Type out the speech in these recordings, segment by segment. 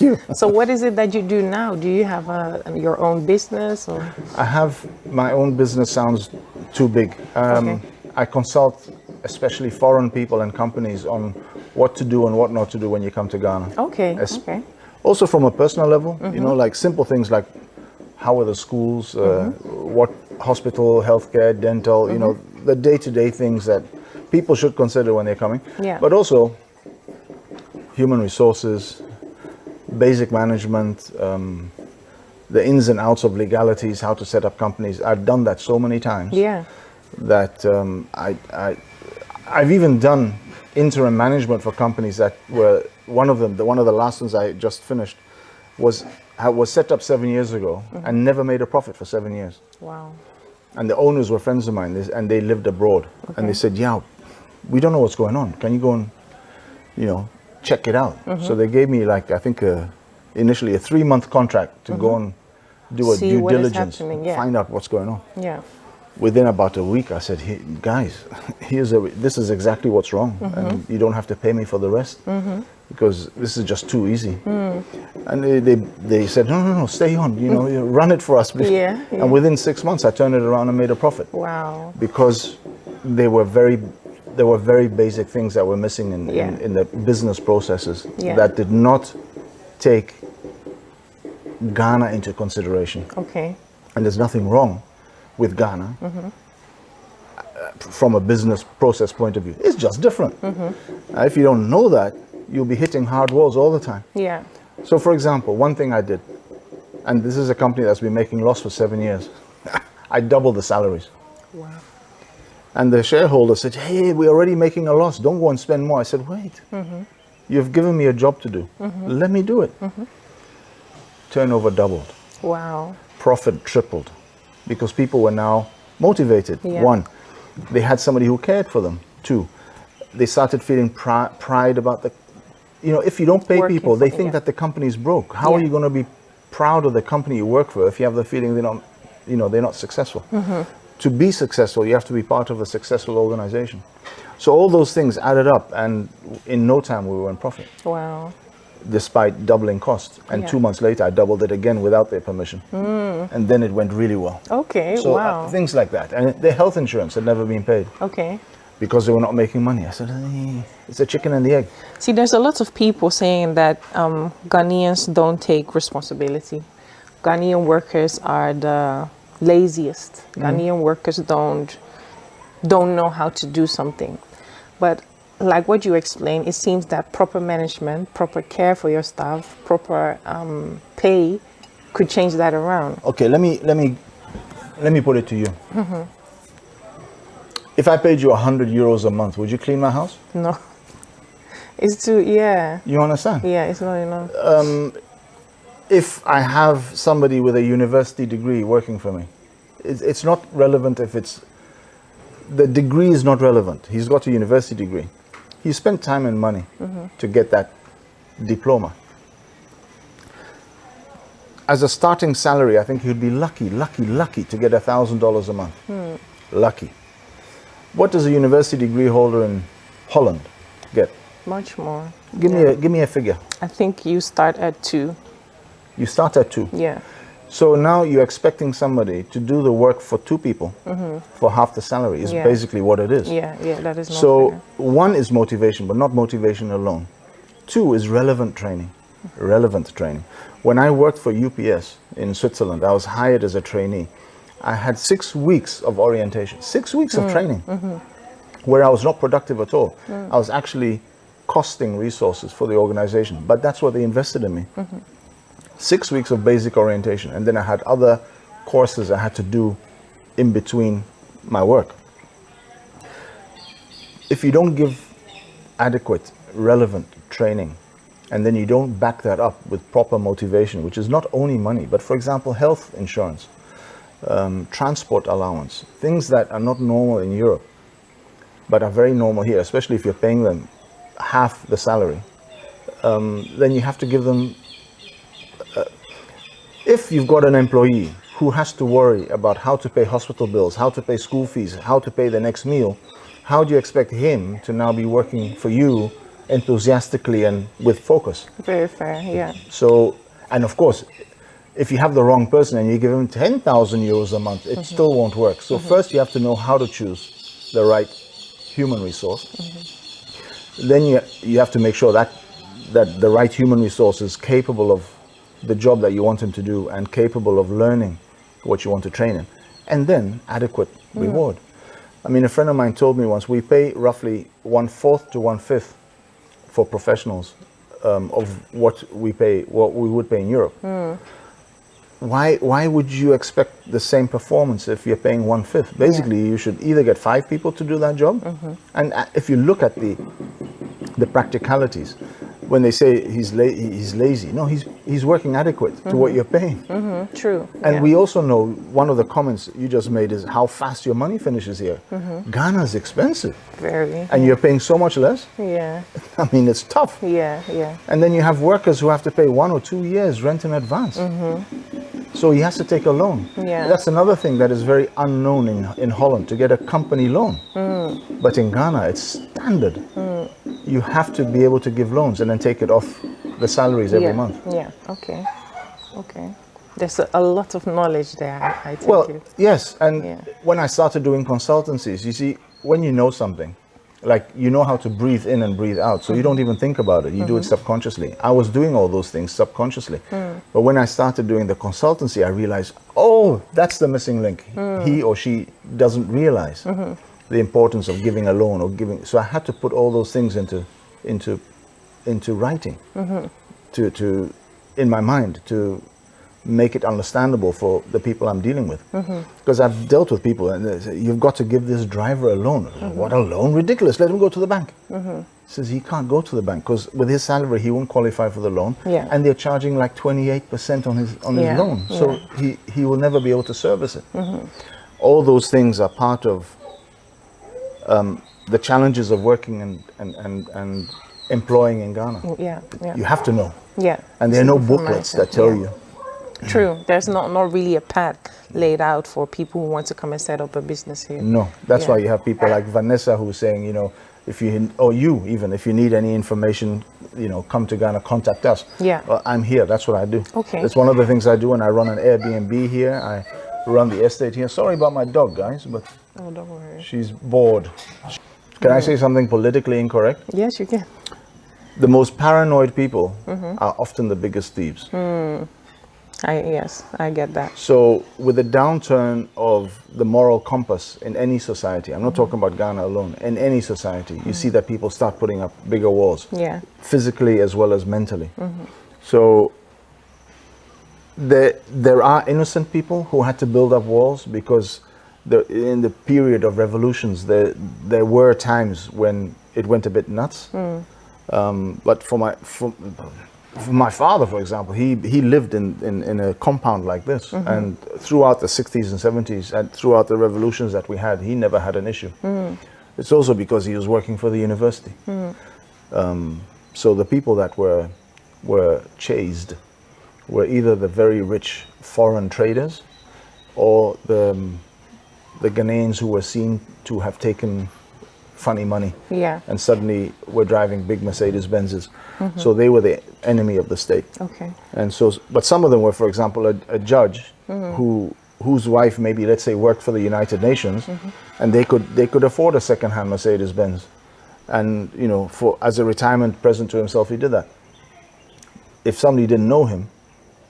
you. So what is it that you do now? Do you have your own business? Or? I have my own business. Sounds too big. Okay. I consult especially foreign people and companies on what to do and what not to do when you come to Ghana. Okay. Okay. Also from a personal level, like simple things like how are the schools, what hospital, healthcare, dental, the day-to-day things that people should consider when they're coming. Yeah. But also human resources, basic management, the ins and outs of legalities, how to set up companies. I've done that so many times. Yeah. That I've even done interim management for companies that were one of the last ones I just finished was set up 7 years ago and never made a profit for 7 years. Wow. And the owners were friends of mine, and they lived abroad. Okay. And they said, "Yeah, we don't know what's going on. Can you go and check it out?" So they gave me I think initially a 3-month contract to go and do a due diligence, find out what's going on. Yeah. Within about a week, I said, "Hey, guys, this is exactly what's wrong, and you don't have to pay me for the rest because this is just too easy." And they said, "No, stay on. You run it for us." Yeah. And within 6 months, I turned it around and made a profit. Wow. Because there were very basic things that were missing in the business processes that did not take Ghana into consideration. Okay. And there's nothing wrong with Ghana from a business process point of view. It's just different. If you don't know that, you'll be hitting hard walls all the time. Yeah. So for example, one thing I did, and this is a company that's been making loss for 7 years, I doubled the salaries. Wow. And the shareholder said, "Hey, we're already making a loss. Don't go and spend more." I said, "Wait, you've given me a job to do. Let me do it." Turnover doubled. Wow. Profit tripled because people were now motivated. Yeah. 1, they had somebody who cared for them. 2, they started feeling pride about if you don't pay Working people, they for, think that the company's broke. How are you going to be proud of the company you work for if you have the feeling they're not successful? To be successful, you have to be part of a successful organization. So all those things added up, and in no time we were in profit. Wow. Despite doubling costs. And 2 months later, I doubled it again without their permission. And then it went really well. Okay, So wow. things like that. And their health insurance had never been paid Okay. because they were not making money. I said, it's a chicken and the egg. See, there's a lot of people saying that Ghanaians don't take responsibility. Ghanaian workers are the laziest. Ghanaian workers don't know how to do something. But like what you explained, it seems that proper management, proper care for your staff, proper pay could change that around. Okay, let me put it to you. If I paid you 100 euros a month, would you clean my house? No. It's too, yeah. You understand? Yeah, it's not enough. If I have somebody with a university degree working for me, it's not relevant if the degree is not relevant. He's got a university degree. He spent time and money to get that diploma. As a starting salary, I think he'd be lucky to get $1,000 a month. Lucky. What does a university degree holder in Holland get? Much more. Give me a figure. I think you start at 2. You start at 2. Yeah. So now you're expecting somebody to do the work for 2 people for half the salary is basically what it is. Yeah, that is not So fair. 1 is motivation, but not motivation alone. 2 is relevant training. Relevant training. When I worked for UPS in Switzerland, I was hired as a trainee. I had 6 weeks of orientation, 6 weeks of training, where I was not productive at all. I was actually costing resources for the organization, but that's what they invested in me. 6 weeks of basic orientation, and then I had other courses I had to do in between my work. If you don't give adequate, relevant training, and then you don't back that up with proper motivation, which is not only money, but for example, health insurance, transport allowance, things that are not normal in Europe, but are very normal here, especially if you're paying them half the salary, then you have to give them. If you've got an employee who has to worry about how to pay hospital bills, how to pay school fees, how to pay the next meal, how do you expect him to now be working for you enthusiastically and with focus. Very fair, yeah. So, and of course, if you have the wrong person and you give him 10,000 euros a month, it still won't work. So first you have to know how to choose the right human resource. Then you have to make sure that the right human resource is capable of the job that you want him to do and capable of learning what you want to train him. And then adequate reward. I mean, a friend of mine told me once, we pay roughly 1/4 to 1/5 for professionals of what we would pay in Europe. Why would you expect the same performance if you're paying 1/5? Basically, you should either get 5 people to do that job, and if you look at the practicalities, when they say he's lazy, no, he's working adequate to what you're paying. True. And we also know one of the comments you just made is how fast your money finishes here. Ghana is expensive. Very. And you're paying so much less. Yeah. I mean, it's tough. Yeah, yeah. And then you have workers who have to pay 1 or 2 years rent in advance. So he has to take a loan. Yeah. That's another thing that is very unknown in Holland, to get a company loan. But in Ghana, it's standard. You have to be able to give loans and then take it off the salaries every month. Yeah, okay. There's a lot of knowledge there, I take Well, it. yes, and when I started doing consultancies, you see, when you know something, like you know how to breathe in and breathe out, so you don't even think about it, you do it subconsciously. I was doing all those things subconsciously. But when I started doing the consultancy, I realized, oh, that's the missing link. He or she doesn't realize the importance of giving a loan or giving. So I had to put all those things into writing, to in my mind, to make it understandable for the people I'm dealing with. Because I've dealt with people and they say, you've got to give this driver a loan. What a loan? Ridiculous. Let him go to the bank. He says he can't go to the bank because with his salary he won't qualify for the loan. And they're charging like 28% on his loan. So he will never be able to service it. All those things are part of the challenges of working and employing in Ghana. You have to know. And there are no booklets that tell you. True. There's not really a path laid out for people who want to come and set up a business here. No. That's why you have people like Vanessa who's saying, you know, if you need any information, you know, come to Ghana, contact us. Well, I'm here. That's what I do. Okay. It's one of the things I do, and I run an Airbnb here. I run the estate here. Sorry about my dog, guys, but don't worry. She's bored. Can I say something politically incorrect? Yes, you can. The most paranoid people are often the biggest thieves. Yes, I get that. So with the downturn of the moral compass in any society, I'm not talking about Ghana alone, in any society, you see that people start putting up bigger walls, physically as well as mentally. So there are innocent people who had to build up walls because in the period of revolutions, there were times when it went a bit nuts. But for my father, for example, he lived in a compound like this, and throughout the 60s and 70s and throughout the revolutions that we had, he never had an issue. It's also because he was working for the university. So the people that were chased were either the very rich foreign traders or the Ghanaians who were seen to have taken funny money and suddenly were driving big Mercedes Benzes. So they were the enemy of the state. And so, but some of them were, for example, a judge whose wife maybe, let's say, worked for the United Nations, and they could afford a second-hand Mercedes Benz, and you know, as a retirement present to himself, he did that. If somebody didn't know him,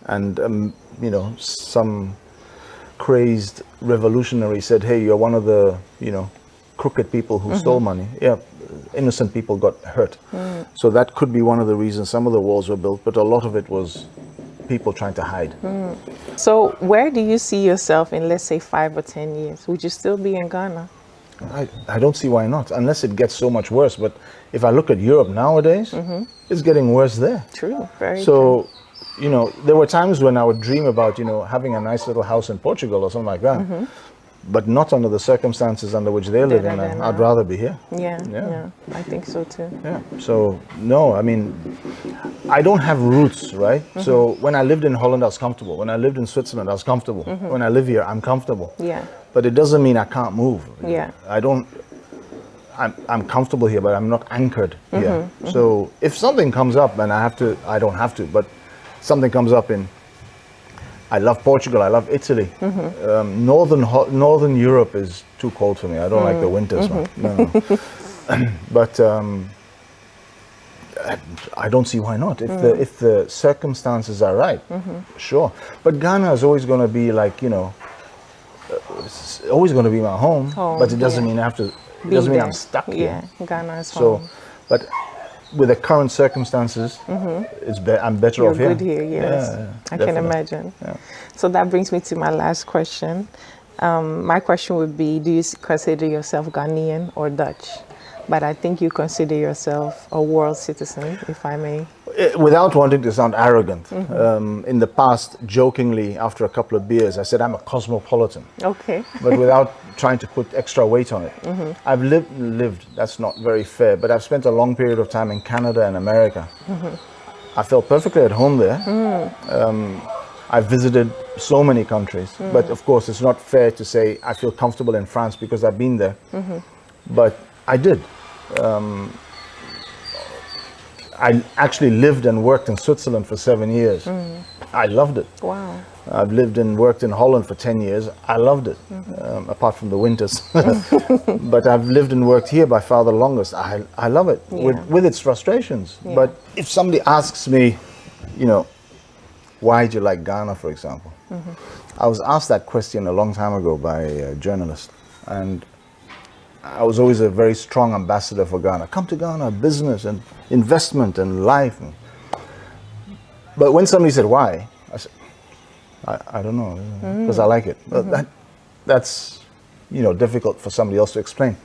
and you know, some crazed revolutionary said, "Hey, you're one of the, you know, crooked people who stole money," innocent people got hurt. So that could be one of the reasons some of the walls were built, but a lot of it was people trying to hide. So where do you see yourself in, let's say, 5 or 10 years? Would you still be in Ghana? I don't see why not, unless it gets so much worse. But if I look at Europe nowadays, it's getting worse there. True, very true. You know, there were times when I would dream about, you know, having a nice little house in Portugal or something like that. But not under the circumstances under which they're living now. I'd rather be here. Yeah, I think so too. So, no, I mean, I don't have roots, right? So when I lived in Holland, I was comfortable. When I lived in Switzerland, I was comfortable. When I live here, I'm comfortable. But it doesn't mean I can't move. I'm comfortable here, but I'm not anchored here. So if something comes up and I don't have to, but something comes up I love Portugal, I love Italy. Northern Europe is too cold for me. I don't like the winters, man. No. But I don't see why not. If the circumstances are right, sure. But Ghana is always going to be like, it's always going to be my home. But it doesn't mean I have to. It doesn't mean I'm stuck here. Yeah, Ghana is home. So, but with the current circumstances, I'm better off here. You're good here, yes. I can imagine. Yeah. So that brings me to my last question. My question would be, do you consider yourself Ghanaian or Dutch? But I think you consider yourself a world citizen, if I may. Without wanting to sound arrogant, in the past, jokingly, after a couple of beers, I said I'm a cosmopolitan. Okay. But without trying to put extra weight on it. I've lived, that's not very fair, but I've spent a long period of time in Canada and America. I felt perfectly at home there. I've visited so many countries, but of course it's not fair to say I feel comfortable in France because I've been there. But I did. I actually lived and worked in Switzerland for 7 years. I loved it. Wow. I've lived and worked in Holland for 10 years. I loved it, apart from the winters. But I've lived and worked here by far the longest. I love it, with its frustrations. Yeah. But if somebody asks me, why do you like Ghana, for example? I was asked that question a long time ago by a journalist. And I was always a very strong ambassador for Ghana. Come to Ghana, business and investment and life. But when somebody said, why? I said, I don't know, because I like it. But that's, difficult for somebody else to explain.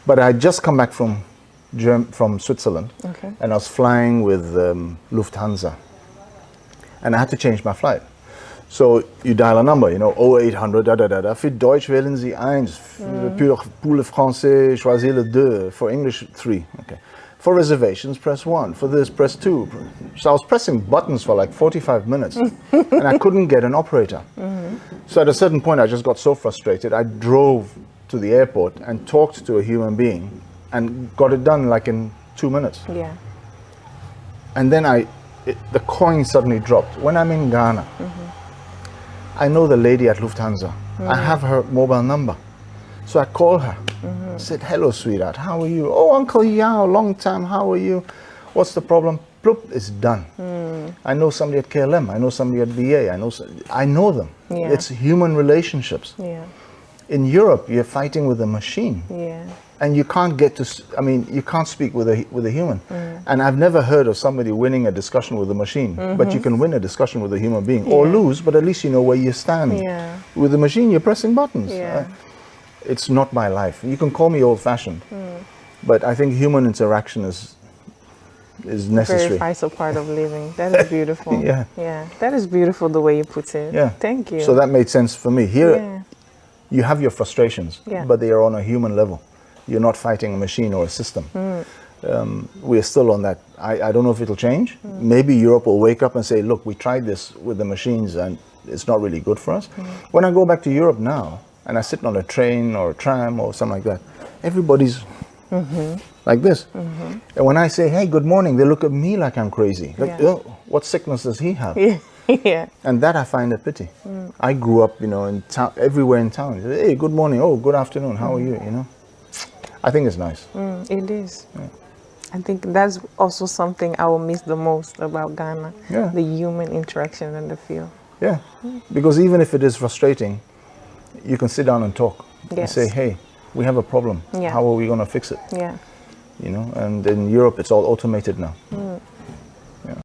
But I just come back from Switzerland, and I was flying with Lufthansa. And I had to change my flight. So you dial a number, 0800, Für Deutsch wählen Sie 1. Pour le français, choisir le 2. For English, 3. Okay. For reservations, press 1. For this, press 2. So I was pressing buttons for like 45 minutes. And I couldn't get an operator. So at a certain point, I just got so frustrated. I drove to the airport and talked to a human being and got it done like in 2 minutes. Yeah. And then the coin suddenly dropped. When I'm in Ghana, I know the lady at Lufthansa. I have her mobile number. So I call her. I said, hello, sweetheart. How are you? Oh, Uncle Yao, long time. How are you? What's the problem? Bloop, it's done. I know somebody at KLM. I know somebody at BA. I know them. Yeah. It's human relationships. Yeah. In Europe, you're fighting with a machine. Yeah. And you can't you can't speak with a human. And I've never heard of somebody winning a discussion with a machine. But you can win a discussion with a human being or lose, but at least you know where you stand. Yeah. With the machine, you're pressing buttons. Yeah. It's not my life. You can call me old-fashioned, but I think human interaction is necessary. Very vital part of living. That is beautiful. Yeah. Yeah. That is beautiful the way you put it. Yeah. Thank you. So that made sense for me. Here, you have your frustrations, but they are on a human level. You're not fighting a machine or a system. We're still on that. I don't know if it'll change. Maybe Europe will wake up and say, look, we tried this with the machines and it's not really good for us. When I go back to Europe now and I sit on a train or a tram or something like that, everybody's like this. And when I say, hey, good morning, they look at me like I'm crazy. Like, oh, what sickness does he have? Yeah. And that I find a pity. I grew up, in town, everywhere in town. Hey, good morning. Oh, good afternoon. How are you? I think it's nice. It is. Yeah. I think that's also something I will miss the most about Ghana. Yeah. The human interaction and the feel. Yeah. Because even if it is frustrating, you can sit down and talk. Yes. And say, hey, we have a problem. Yeah. How are we going to fix it? Yeah. And in Europe, it's all automated now.